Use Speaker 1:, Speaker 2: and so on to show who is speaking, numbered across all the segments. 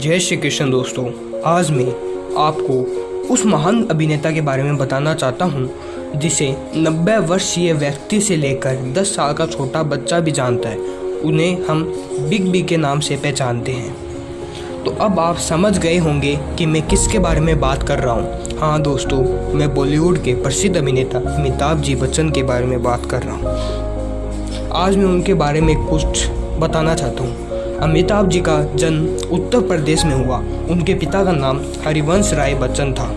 Speaker 1: जय श्री कृष्ण दोस्तों। आज मैं आपको उस महान अभिनेता के बारे में बताना चाहता हूं जिसे 90 वर्षीय व्यक्ति से लेकर 10 साल का छोटा बच्चा भी जानता है। उन्हें हम बिग बी के नाम से पहचानते हैं। तो अब आप समझ गए होंगे कि मैं किसके बारे में बात कर रहा हूं। हाँ दोस्तों, मैं बॉलीवुड के प्रसिद्ध अभिनेता अमिताभ जी बच्चन के बारे में बात कर रहा हूँ। आज मैं उनके बारे में कुछ बताना चाहता हूँ। अमिताभ जी का जन्म उत्तर प्रदेश में हुआ। उनके पिता का नाम हरिवंश राय बच्चन था,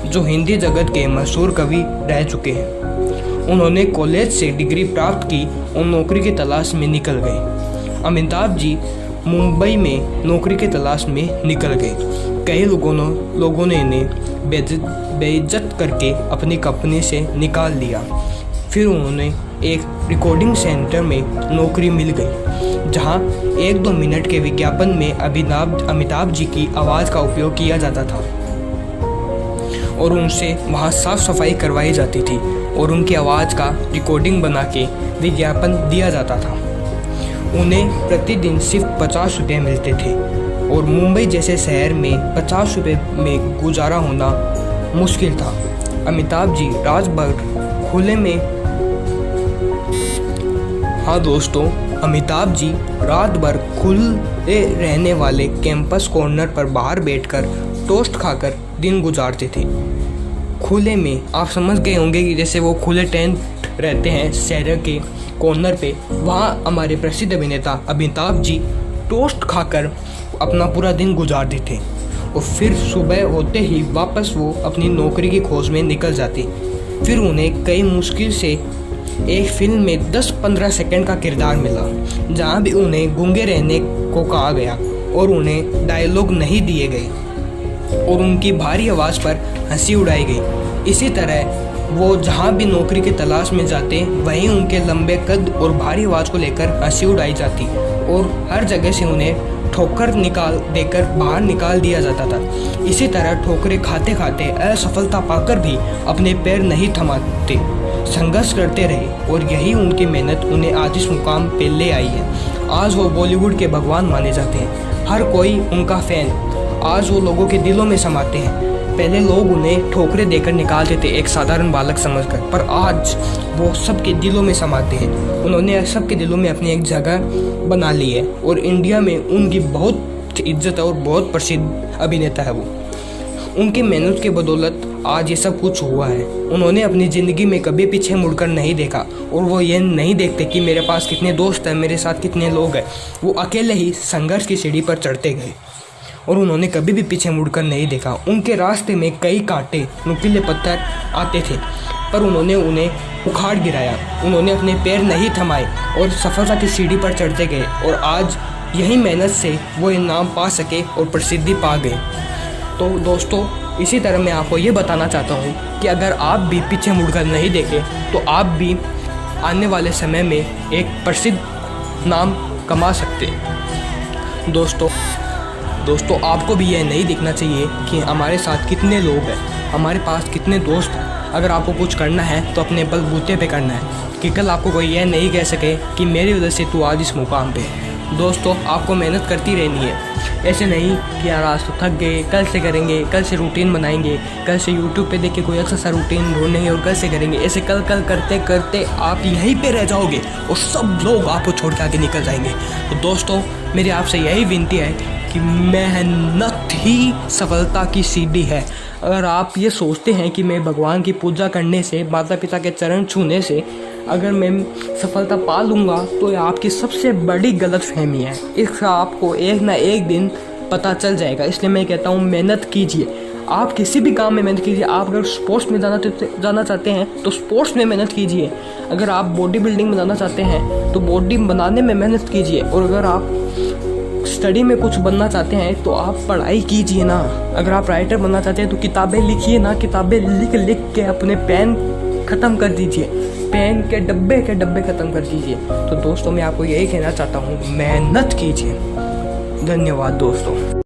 Speaker 1: जो हिंदी जगत के मशहूर कवि रह चुके हैं। उन्होंने कॉलेज से डिग्री प्राप्त की और नौकरी की तलाश में निकल गए। अमिताभ जी मुंबई में नौकरी की तलाश में निकल गए। कई लोगों ने इन्हें बेइज्जत करके अपनी कंपनी से निकाल लिया। फिर उन्होंने एक रिकॉर्डिंग सेंटर में नौकरी मिल गई, जहां 1-2 मिनट के विज्ञापन में अमिताभ जी की आवाज़ का उपयोग किया जाता था और उनसे वहां साफ सफाई करवाई जाती थी और उनकी आवाज़ का रिकॉर्डिंग बना के विज्ञापन दिया जाता था। उन्हें प्रतिदिन सिर्फ 50 रुपये मिलते थे और मुंबई जैसे शहर में 50 रुपये में गुजारा होना मुश्किल था। अमिताभ जी रात भर खुले में हाँ दोस्तों, अमिताभ जी रात भर खुले रहने वाले कैंपस कॉर्नर पर बाहर बैठकर टोस्ट खाकर दिन गुजारते थे। खुले में आप समझ गए होंगे कि जैसे वो खुले टेंट रहते हैं शहर के कॉर्नर पे, वहाँ हमारे प्रसिद्ध अभिनेता अमिताभ जी टोस्ट खाकर अपना पूरा दिन गुजारते थे और फिर सुबह होते ही वापस वो अपनी नौकरी की खोज में निकल जाते। फिर उन्हें कई मुश्किल से एक फिल्म में 10-15 सेकंड का किरदार मिला, जहां भी उन्हें गूंगे रहने को कहा गया और उन्हें डायलॉग नहीं दिए गए और उनकी भारी आवाज़ पर हंसी उड़ाई गई। इसी तरह वो जहां भी नौकरी की तलाश में जाते, वहीं उनके लंबे कद और भारी आवाज़ को लेकर हंसी उड़ाई जाती और हर जगह से उन्हें ठोकर देकर बाहर निकाल दिया जाता था। इसी तरह ठोकरें खाते खाते असफलता पाकर भी अपने पैर नहीं थमाते, संघर्ष करते रहे और यही उनकी मेहनत उन्हें आज इस मुकाम पे ले आई है। आज वो बॉलीवुड के भगवान माने जाते हैं। हर कोई उनका फैन। आज वो लोगों के दिलों में समाते हैं। पहले लोग उन्हें ठोकरें देकर निकालते थे एक साधारण बालक समझकर, पर आज वो सबके दिलों में समाते हैं। उन्होंने सबके दिलों में अपनी एक जगह बना ली है और इंडिया में उनकी बहुत इज्जत है और बहुत प्रसिद्ध अभिनेता है वो। उनकी मेहनत के बदौलत आज ये सब कुछ हुआ है। उन्होंने अपनी ज़िंदगी में कभी पीछे मुड़कर नहीं देखा और वो ये नहीं देखते कि मेरे पास कितने दोस्त हैं, मेरे साथ कितने लोग हैं। वो अकेले ही संघर्ष की सीढ़ी पर चढ़ते गए और उन्होंने कभी भी पीछे मुड़कर नहीं देखा। उनके रास्ते में कई कांटे, नुकीले पत्थर आते थे, पर उन्होंने उन्हें उखाड़ गिराया। उन्होंने अपने पैर नहीं थमाए और सफलता की सीढ़ी पर चढ़ते गए और आज यही मेहनत से वो इनाम पा सके और प्रसिद्धि पा गए। तो दोस्तों, इसी तरह मैं आपको ये बताना चाहता हूँ कि अगर आप भी पीछे मुड़कर नहीं देखें तो आप भी आने वाले समय में एक प्रसिद्ध नाम कमा सकते हैं। दोस्तों आपको भी यह नहीं देखना चाहिए कि हमारे साथ कितने लोग हैं, हमारे पास कितने दोस्त हैं। अगर आपको कुछ करना है तो अपने बलबूते पे करना है कि कल आपको कोई यह नहीं कह सके कि मेरी वजह से तू आज इस मुकाम पे है। दोस्तों आपको मेहनत करती रहनी है। ऐसे नहीं कि यार आज तो थक गए, कल से करेंगे, कल से रूटीन बनाएंगे, कल से यूट्यूब पे देख के कोई अच्छा सा रूटीन ढूंढेंगे और कल से करेंगे। ऐसे कल करते करते आप यहीं पे रह जाओगे और सब लोग आपको छोड़ के आगे निकल जाएंगे। तो दोस्तों मेरी आपसे यही विनती है कि मेहनत ही सफलता की सीढ़ी है। अगर आप ये सोचते हैं कि मैं भगवान की पूजा करने से, माता पिता के चरण छूने से अगर मैं सफलता पा लूँगा, तो ये आपकी सबसे बड़ी गलतफहमी है। इसका आपको एक ना एक दिन पता चल जाएगा। इसलिए मैं कहता हूँ मेहनत कीजिए। आप किसी भी काम में मेहनत कीजिए। आप अगर स्पोर्ट्स में जाना चाहते हैं तो स्पोर्ट्स में मेहनत कीजिए। अगर आप बॉडी बिल्डिंग बनाना चाहते हैं तो बॉडी बनाने में मेहनत कीजिए। और अगर आप स्टडी में कुछ बनना चाहते हैं तो आप पढ़ाई कीजिए ना। अगर आप राइटर बनना चाहते हैं तो किताबें लिखिए ना। किताबें लिख के अपने पेन ख़त्म कर दीजिए, पेन के डब्बे ख़त्म कर दीजिए। तो दोस्तों मैं आपको यही कहना चाहता हूँ, मेहनत कीजिए। धन्यवाद दोस्तों।